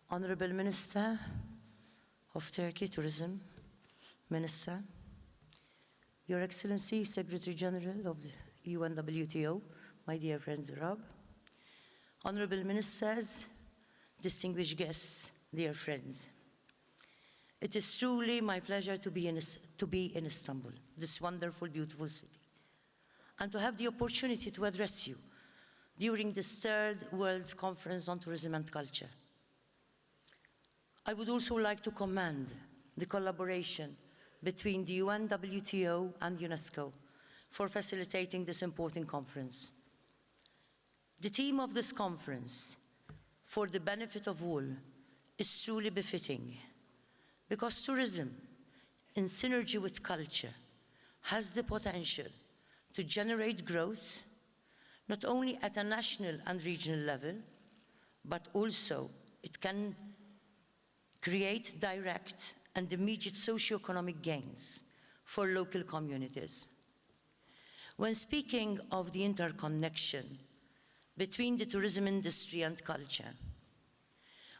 Honorable Minister of Turkey, Tourism Minister, Your Excellency, Secretary General of the UNWTO, my dear friends Arab, Honorable Ministers, distinguished guests, dear friends. It is truly my pleasure to be in Istanbul, this wonderful, beautiful city, and to have the opportunity to address you during this third World Conference on Tourism and Culture. I would also like to commend the collaboration between the UNWTO and UNESCO for facilitating this important conference. The theme of this conference, for the benefit of all, is truly befitting, because tourism, in synergy with culture, has the potential to generate growth, not only at a national and regional level, but also it can create direct and immediate socio-economic gains for local communities. When speaking of the interconnection between the tourism industry and culture,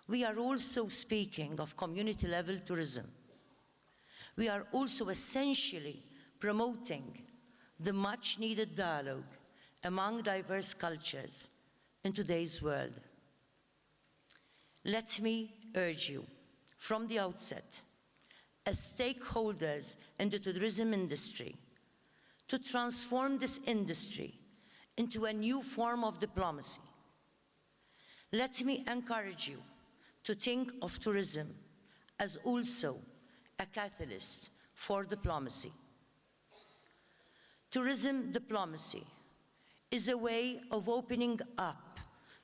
we are also speaking of community-level tourism. We are also essentially promoting the much-needed dialogue among diverse cultures in today's world. Let me urge you, from the outset, as stakeholders in the tourism industry, to transform this industry into a new form of diplomacy. Let me encourage you to think of tourism as also a catalyst for diplomacy. Tourism diplomacy is a way of opening up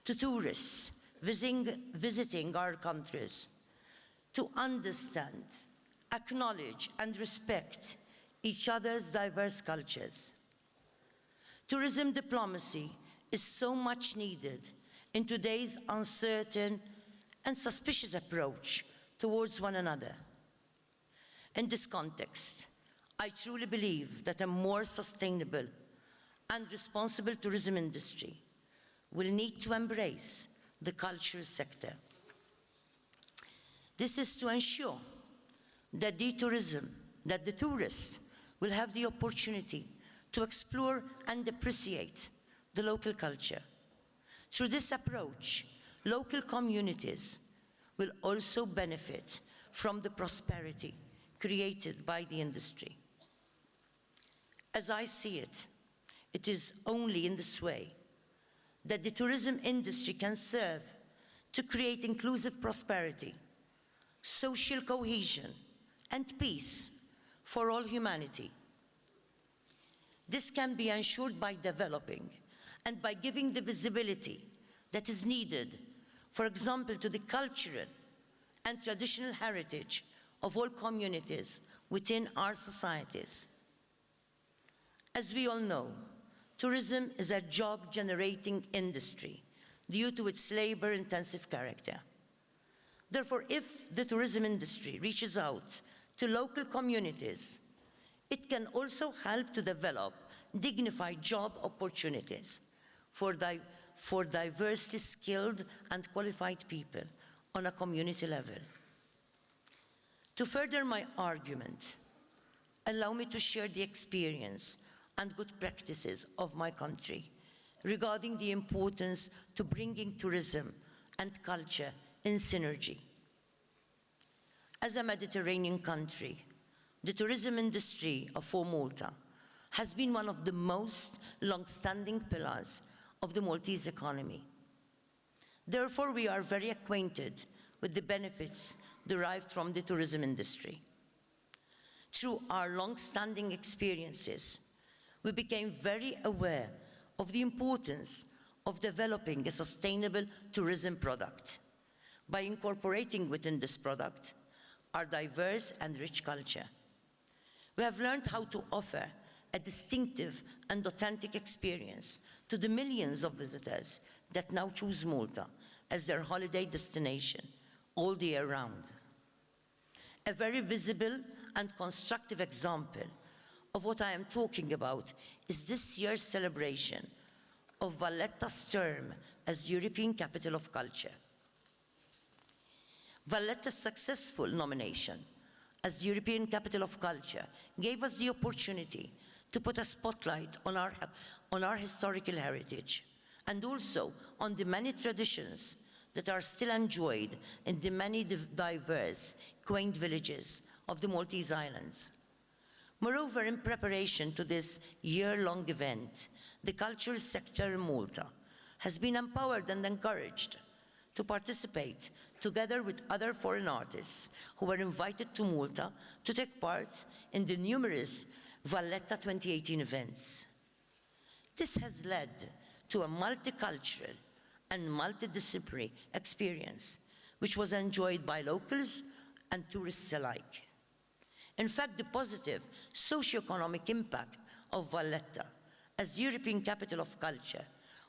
to tourists visiting our countries to understand, acknowledge, and respect each other's diverse cultures. Tourism diplomacy is so much needed in today's uncertain and suspicious approach towards one another. In this context, I truly believe that a more sustainable and responsible tourism industry will need to embrace the cultural sector. This is to ensure that the tourist will have the opportunity to explore and appreciate the local culture. Through this approach, local communities will also benefit from the prosperity created by the industry. As I see it, it is only in this way that the tourism industry can serve to create inclusive prosperity, social cohesion, and peace for all humanity. This can be ensured by developing and by giving the visibility that is needed, for example, to the cultural and traditional heritage of all communities within our societies. As we all know, tourism is a job-generating industry due to its labor-intensive character. Therefore, if the tourism industry reaches out to local communities, it can also help to develop dignified job opportunities for diversely skilled and qualified people on a community level. To further my argument, allow me to share the experience and good practices of my country regarding the importance to bringing tourism and culture in synergy. As a Mediterranean country, the tourism industry for Malta has been one of the most long-standing pillars of the Maltese economy. Therefore, we are very acquainted with the benefits derived from the tourism industry. Through our long-standing experiences, we became very aware of the importance of developing a sustainable tourism product by incorporating within this product our diverse and rich culture. We have learned how to offer a distinctive and authentic experience to the millions of visitors that now choose Malta as their holiday destination all the year round. A very visible and constructive example of what I am talking about is this year's celebration of Valletta's term as the European Capital of Culture. Valletta's successful nomination as the European Capital of Culture gave us the opportunity to put a spotlight on our historical heritage and also on the many traditions that are still enjoyed in the many diverse, quaint villages of the Maltese Islands. Moreover, in preparation to this year-long event, the cultural sector in Malta has been empowered and encouraged to participate together with other foreign artists who were invited to Malta to take part in the numerous Valletta 2018 events. This has led to a multicultural and multidisciplinary experience, which was enjoyed by locals and tourists alike. In fact, the positive socio-economic impact of Valletta as the European Capital of Culture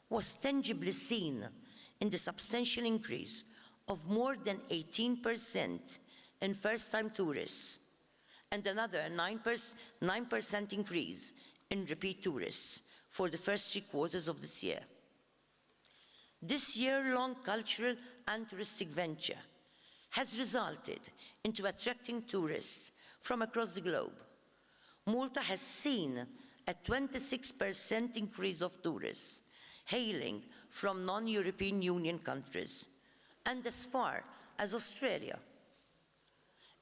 was tangibly seen in the substantial increase of more than 18% in first-time tourists and another 9% increase in repeat tourists for the first 3 quarters of this year. This year-long cultural and touristic venture has resulted into attracting tourists from across the globe. Malta has seen a 26% increase of tourists hailing from non-European Union countries, and as far as Australia.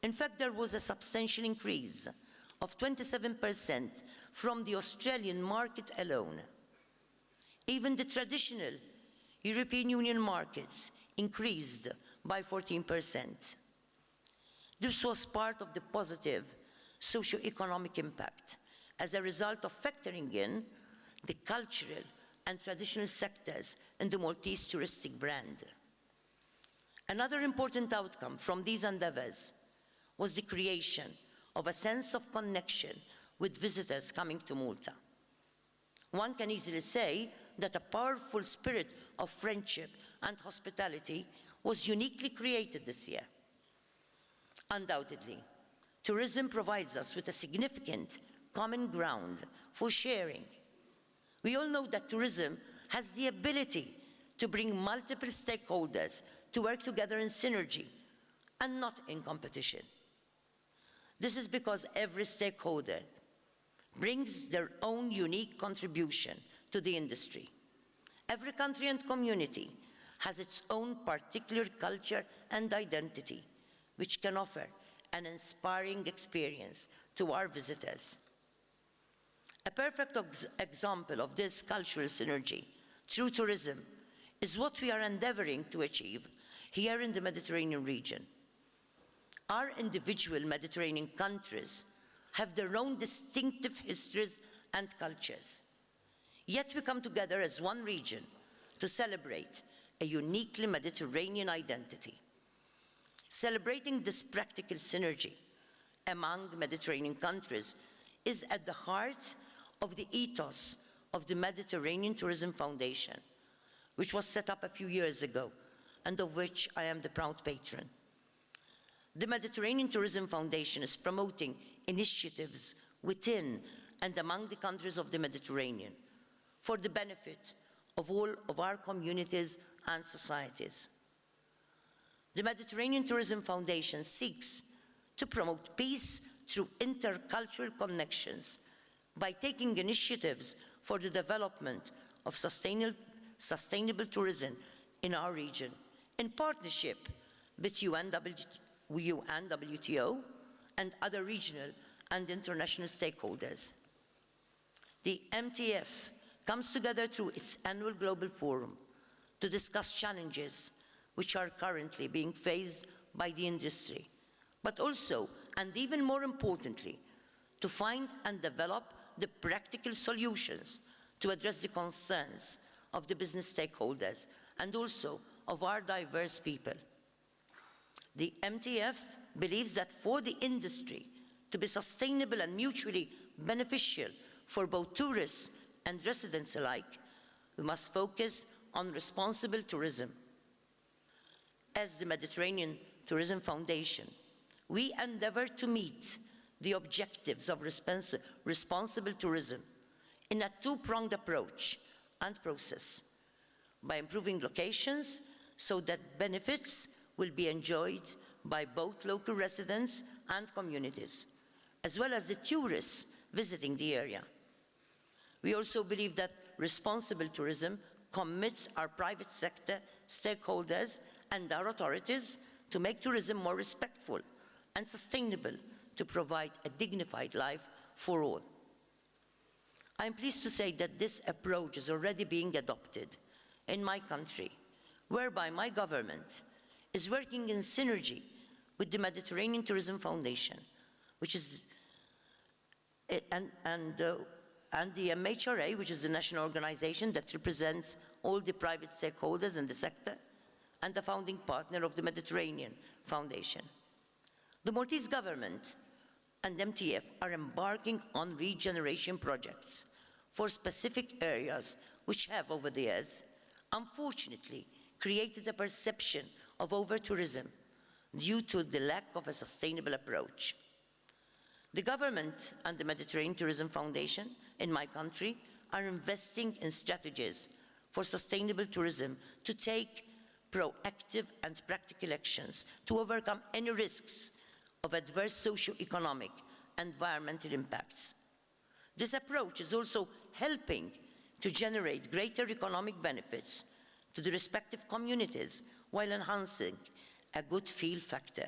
In fact, there was a substantial increase of 27% from the Australian market alone. Even the traditional European Union markets increased by 14%. This was part of the positive socio-economic impact as a result of factoring in the cultural and traditional sectors in the Maltese touristic brand. Another important outcome from these endeavors was the creation of a sense of connection with visitors coming to Malta. One can easily say that a powerful spirit of friendship and hospitality was uniquely created this year. Undoubtedly, tourism provides us with a significant common ground for sharing. We all know that tourism has the ability to bring multiple stakeholders to work together in synergy and not in competition. This is because every stakeholder brings their own unique contribution to the industry. Every country and community has its own particular culture and identity, which can offer an inspiring experience to our visitors. A perfect example of this cultural synergy through tourism is what we are endeavoring to achieve here in the Mediterranean region. Our individual Mediterranean countries have their own distinctive histories and cultures. Yet we come together as one region to celebrate a uniquely Mediterranean identity. Celebrating this practical synergy among Mediterranean countries is at the heart of the ethos of the Mediterranean Tourism Foundation, which was set up a few years ago and of which I am the proud patron. The Mediterranean Tourism Foundation is promoting initiatives within and among the countries of the Mediterranean for the benefit of all of our communities and societies. The Mediterranean Tourism Foundation seeks to promote peace through intercultural connections by taking initiatives for the development of sustainable tourism in our region in partnership with UNWTO and other regional and international stakeholders. The MTF comes together through its annual global forum to discuss challenges which are currently being faced by the industry, but also, and even more importantly, to find and develop the practical solutions to address the concerns of the business stakeholders and also of our diverse people. The MTF believes that for the industry to be sustainable and mutually beneficial for both tourists and residents alike, we must focus on responsible tourism. As the Mediterranean Tourism Foundation, we endeavor to meet the objectives of responsible tourism in a two-pronged approach and process, by improving locations so that benefits will be enjoyed by both local residents and communities, as well as the tourists visiting the area. We also believe that responsible tourism commits our private sector stakeholders and our authorities to make tourism more respectful and sustainable to provide a dignified life for all. I am pleased to say that this approach is already being adopted in my country, whereby my government is working in synergy with the Mediterranean Tourism Foundation, which is and the MHRA, which is the national organization that represents all the private stakeholders in the sector, and the founding partner of the Mediterranean Foundation. The Maltese government and MTF are embarking on regeneration projects for specific areas which have, over the years, unfortunately, created a perception of over-tourism due to the lack of a sustainable approach. The government and the Mediterranean Tourism Foundation in my country are investing in strategies for sustainable tourism to take proactive and practical actions to overcome any risks of adverse socio-economic and environmental impacts. This approach is also helping to generate greater economic benefits to the respective communities while enhancing a good feel factor.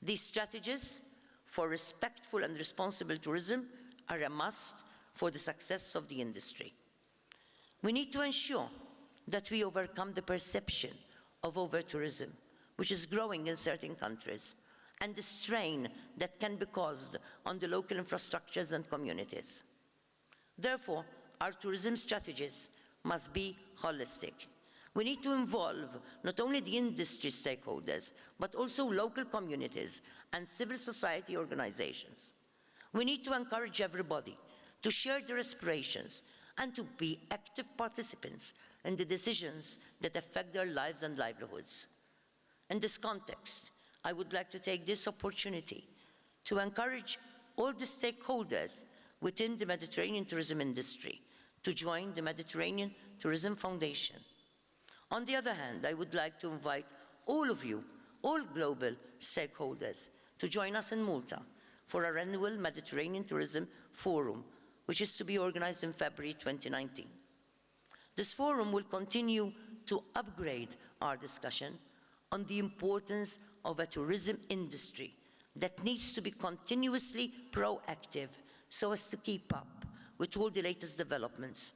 These strategies for respectful and responsible tourism are a must for the success of the industry. We need to ensure that we overcome the perception of over-tourism, which is growing in certain countries, and the strain that can be caused on the local infrastructures and communities. Therefore, our tourism strategies must be holistic. We need to involve not only the industry stakeholders, but also local communities and civil society organizations. We need to encourage everybody to share their aspirations and to be active participants in the decisions that affect their lives and livelihoods. In this context, I would like to take this opportunity to encourage all the stakeholders within the Mediterranean tourism industry to join the Mediterranean Tourism Foundation. On the other hand, I would like to invite all of you, all global stakeholders, to join us in Malta for our annual Mediterranean Tourism Forum, which is to be organized in February 2019. This forum will continue to upgrade our discussion on the importance of a tourism industry that needs to be continuously proactive so as to keep up with all the latest developments,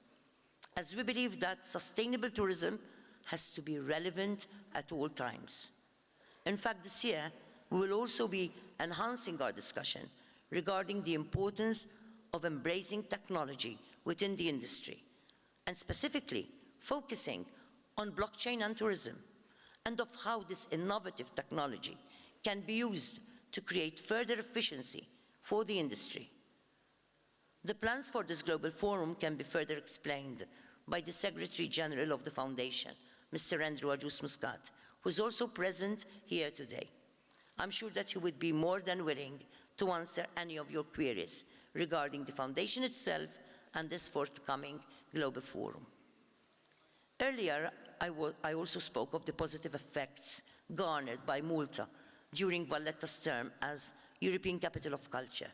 as we believe that sustainable tourism has to be relevant at all times. In fact, this year, we will also be enhancing our discussion regarding the importance of embracing technology within the industry, and specifically focusing on blockchain and tourism, and of how this innovative technology can be used to create further efficiency for the industry. The plans for this global forum can be further explained by the Secretary General of the Foundation, Mr. Andrew Ajus-Muscat, who is also present here today. I'm sure that he would be more than willing to answer any of your queries regarding the Foundation itself and this forthcoming global forum. Earlier, I also spoke of the positive effects garnered by Malta during Valletta's term as European Capital of Culture.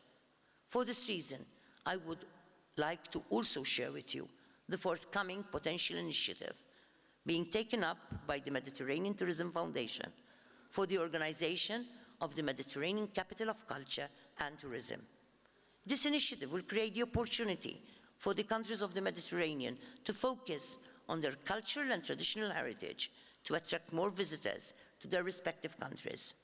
For this reason, I would like to also share with you the forthcoming potential initiative being taken up by the Mediterranean Tourism Foundation for the organization of the Mediterranean Capital of Culture and Tourism. This initiative will create the opportunity for the countries of the Mediterranean to focus on their cultural and traditional heritage to attract more visitors to their respective countries.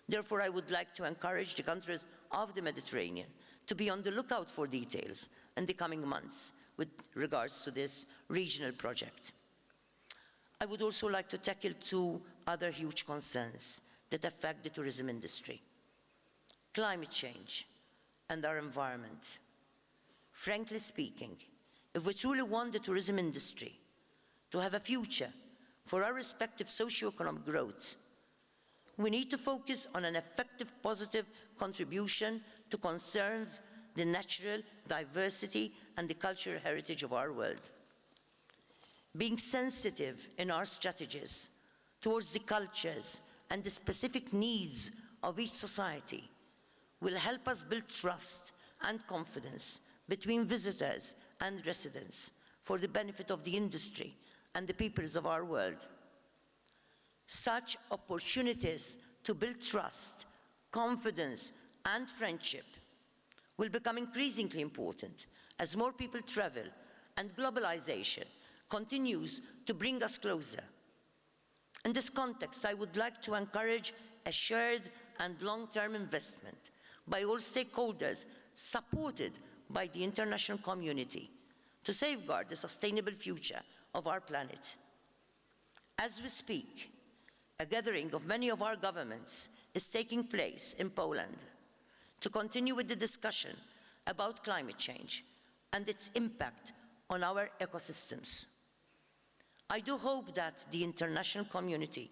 Therefore, I would like to encourage the countries of the Mediterranean to be on the lookout for details in the coming months with regards to this regional project. I would also like to tackle two other huge concerns that affect the tourism industry: climate change and our environment. Frankly speaking, if we truly want the tourism industry to have a future for our respective socio-economic growth, we need to focus on an effective, positive contribution to conserve the natural diversity and the cultural heritage of our world. Being sensitive in our strategies towards the cultures and the specific needs of each society will help us build trust and confidence between visitors and residents for the benefit of the industry and the peoples of our world. Such opportunities to build trust, confidence, and friendship will become increasingly important as more people travel and globalization continues to bring us closer. In this context, I would like to encourage a shared and long-term investment by all stakeholders, supported by the international community, to safeguard the sustainable future of our planet. As we speak, a gathering of many of our governments is taking place in Poland to continue with the discussion about climate change and its impact on our ecosystems. I do hope that the international community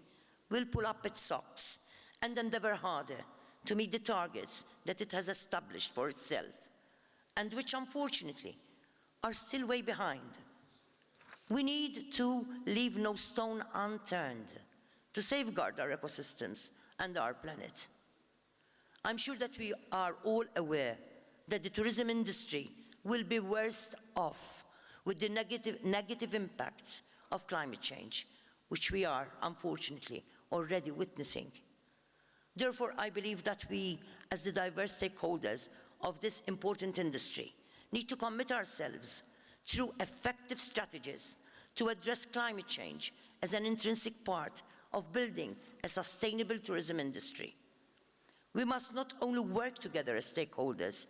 will pull up its socks and endeavor harder to meet the targets that it has established for itself, and which unfortunately are still way behind. We need to leave no stone unturned to safeguard our ecosystems and our planet. I'm sure that we are all aware that the tourism industry will be worst off with the negative impacts of climate change, which we are, unfortunately, already witnessing. Therefore, I believe that we, as the diverse stakeholders of this important industry, need to commit ourselves through effective strategies to address climate change as an intrinsic part of building a sustainable tourism industry. We must not only work together as stakeholders,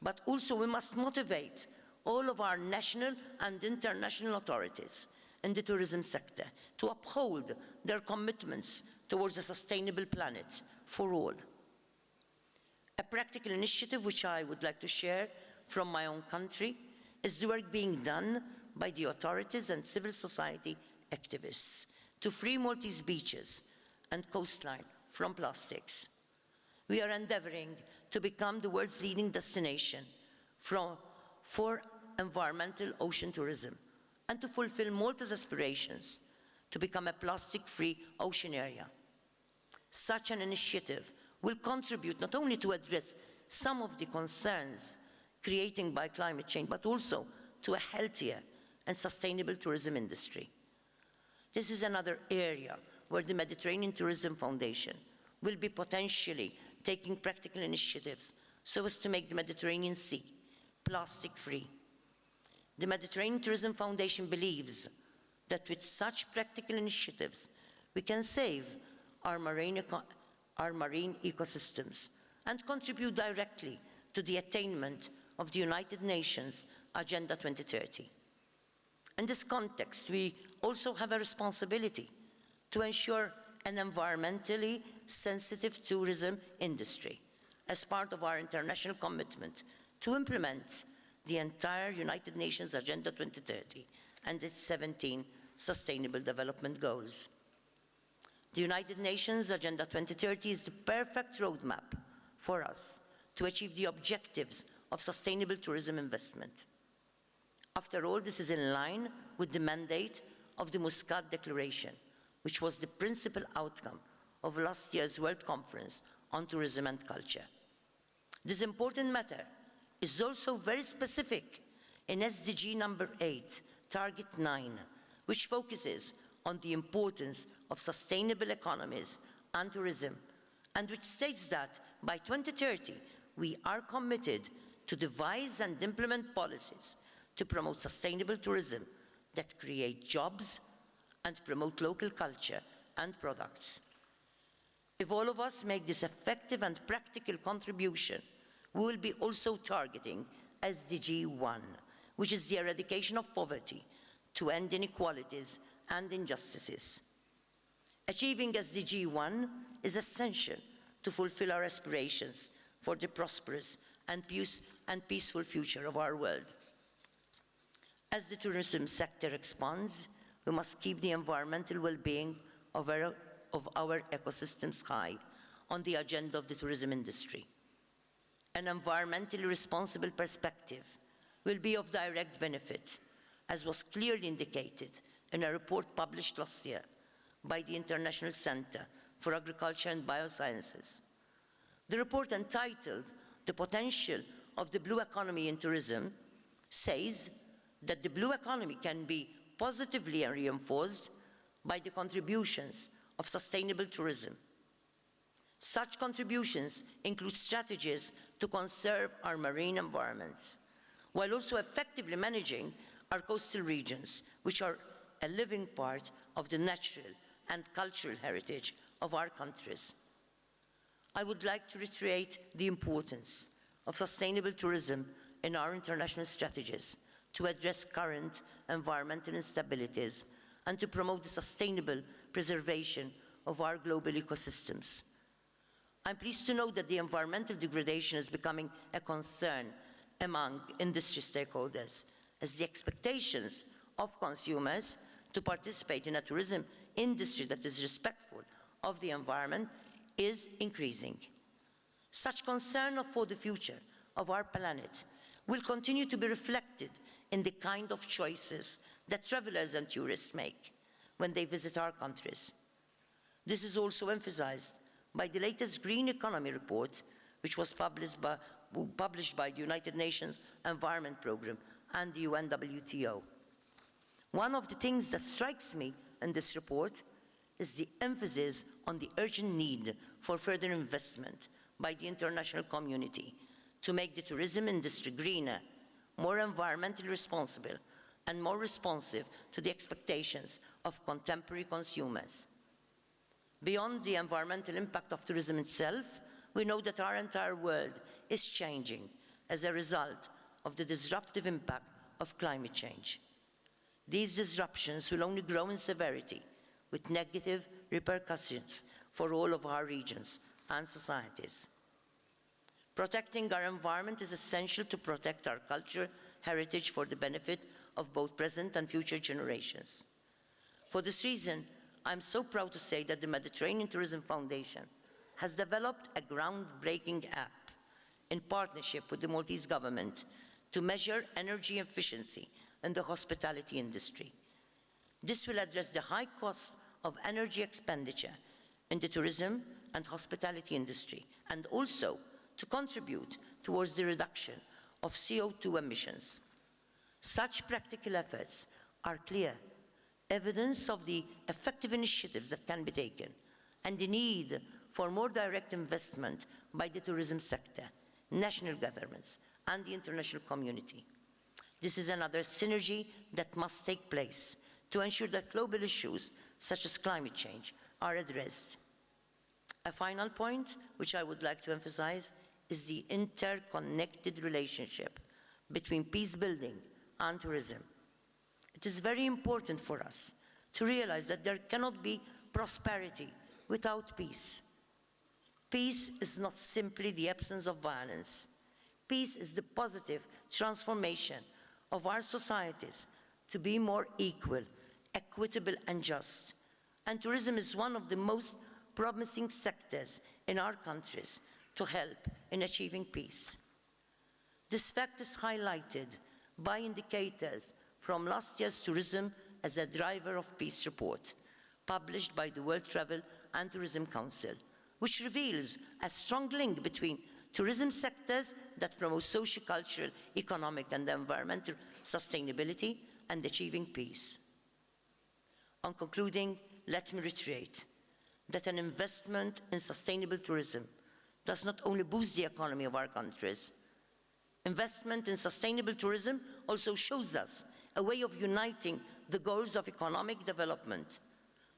but also we must motivate all of our national and international authorities in the tourism sector to uphold their commitments towards a sustainable planet for all. A practical initiative which I would like to share from my own country is the work being done by the authorities and civil society activists to free Maltese beaches and coastline from plastics. We are endeavoring to become the world's leading destination for environmental ocean tourism and to fulfill Malta's aspirations to become a plastic-free ocean area. Such an initiative will contribute not only to address some of the concerns created by climate change, but also to a healthier and sustainable tourism industry. This is another area where the Mediterranean Tourism Foundation will be potentially taking practical initiatives so as to make the Mediterranean Sea plastic-free. The Mediterranean Tourism Foundation believes that with such practical initiatives, we can save our marine ecosystems and contribute directly to the attainment of the United Nations Agenda 2030. In this context, we also have a responsibility to ensure an environmentally sensitive tourism industry as part of our international commitment to implement the entire United Nations Agenda 2030 and its 17 Sustainable Development Goals. The United Nations Agenda 2030 is the perfect roadmap for us to achieve the objectives of sustainable tourism investment. After all, this is in line with the mandate of the Muscat Declaration, which was the principal outcome of last year's World Conference on Tourism and Culture. This important matter is also very specific in SDG number 8, Target 9, which focuses on the importance of sustainable economies and tourism, and which states that by 2030, we are committed to devise and implement policies to promote sustainable tourism that create jobs and promote local culture and products. If all of us make this effective and practical contribution, we will be also targeting SDG 1, which is the eradication of poverty to end inequalities and injustices. Achieving SDG 1 is essential to fulfill our aspirations for the prosperous and peaceful future of our world. As the tourism sector expands, we must keep the environmental well-being of our ecosystems high on the agenda of the tourism industry. An environmentally responsible perspective will be of direct benefit, as was clearly indicated in a report published last year by the International Center for agriculture and biosciences. The report entitled "The Potential of the Blue Economy in Tourism" says that the blue economy can be positively reinforced by the contributions of sustainable tourism. Such contributions include strategies to conserve our marine environments, while also effectively managing our coastal regions, which are a living part of the natural and cultural heritage of our countries. I would like to reiterate the importance of sustainable tourism in our international strategies to address current environmental instabilities and to promote the sustainable preservation of our global ecosystems. I'm pleased to note that the environmental degradation is becoming a concern among industry stakeholders, as the expectations of consumers to participate in a tourism industry that is respectful of the environment is increasing. Such concern for the future of our planet will continue to be reflected in the kind of choices that travelers and tourists make when they visit our countries. This is also emphasized by the latest Green Economy report, which was published by the United Nations Environment Programme and the UNWTO. One of the things that strikes me in this report is the emphasis on the urgent need for further investment by the international community to make the tourism industry greener, more environmentally responsible, and more responsive to the expectations of contemporary consumers. Beyond the environmental impact of tourism itself, we know that our entire world is changing as a result of the disruptive impact of climate change. These disruptions will only grow in severity, with negative repercussions for all of our regions and societies. Protecting our environment is essential to protect our culture, heritage for the benefit of both present and future generations. For this reason, I'm so proud to say that the Mediterranean Tourism Foundation has developed a groundbreaking app in partnership with the Maltese government to measure energy efficiency in the hospitality industry. This will address the high cost of energy expenditure in the tourism and hospitality industry, and also to contribute towards the reduction of CO2 emissions. Such practical efforts are clear evidence of the effective initiatives that can be taken and the need for more direct investment by the tourism sector, national governments, and the international community. This is another synergy that must take place to ensure that global issues such as climate change are addressed. A final point which I would like to emphasize is the interconnected relationship between peacebuilding and tourism. It is very important for us to realize that there cannot be prosperity without peace. Peace is not simply the absence of violence. Peace is the positive transformation of our societies to be more equal, equitable, and just. And tourism is one of the most promising sectors in our countries to help in achieving peace. This fact is highlighted by indicators from last year's Tourism as a Driver of Peace report, published by the World Travel and Tourism Council, which reveals a strong link between tourism sectors that promote social, cultural, economic, and environmental sustainability and achieving peace. On concluding, let me reiterate that an investment in sustainable tourism does not only boost the economy of our countries. Investment in sustainable tourism also shows us a way of uniting the goals of economic development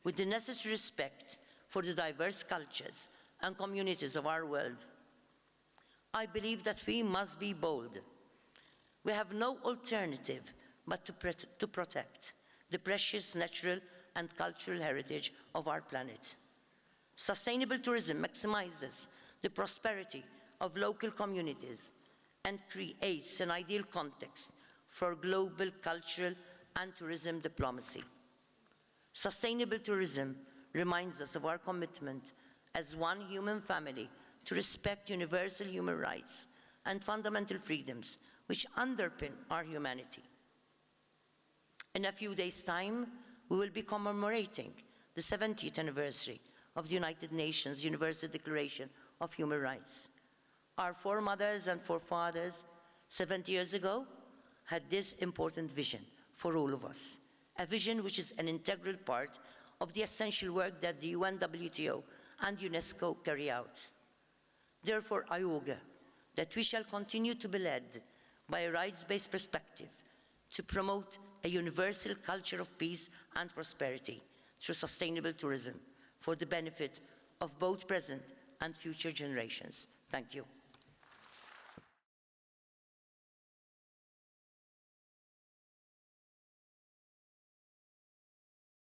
with the necessary respect for the diverse cultures and communities of our world. I believe that we must be bold. We have no alternative but to protect the precious natural and cultural heritage of our planet. Sustainable tourism maximizes the prosperity of local communities and creates an ideal context for global cultural and tourism diplomacy. Sustainable tourism reminds us of our commitment as one human family to respect universal human rights and fundamental freedoms which underpin our humanity. In a few days' time, we will be commemorating the 70th anniversary of the United Nations Universal Declaration of Human Rights. Our foremothers and forefathers 70 years ago had this important vision for all of us, a vision which is an integral part of the essential work that the UNWTO and UNESCO carry out. Therefore, I augur that we shall continue to be led by a rights-based perspective to promote a universal culture of peace and prosperity through sustainable tourism for the benefit of both present and future generations. Thank you.